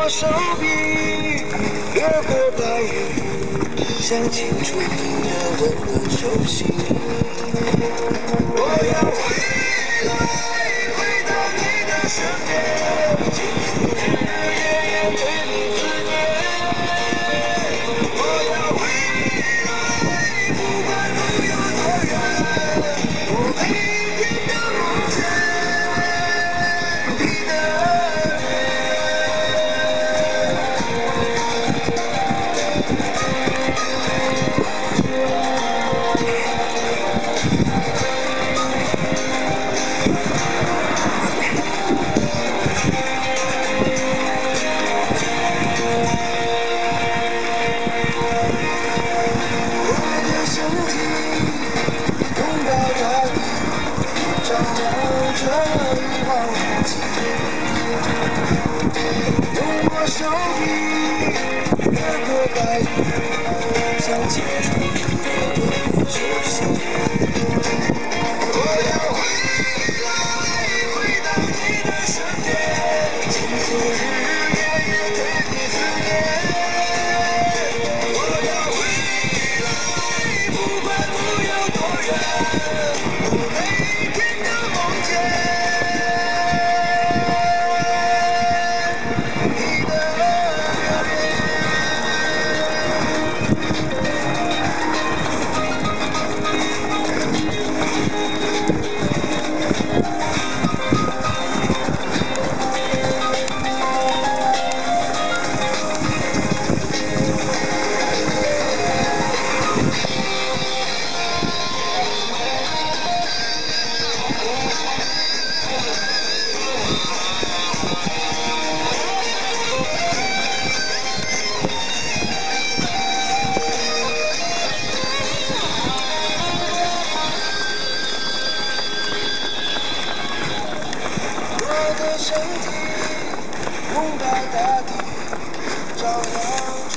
我手臂，越过白云，想清楚你的温暖手心。我要回来，回到你的身边，倾诉日日夜夜对你思念。我要回来，不管路有多远，我每天都梦见你的身体，拥抱大地，照亮这一望无际。用我手臂越过白云，想接触你的温暖手心。我要回来，回到你的身边，倾诉日日夜夜对你思念。我要回来，不管路有多远，我每天都梦见你的我的身体，拥抱大地，照亮。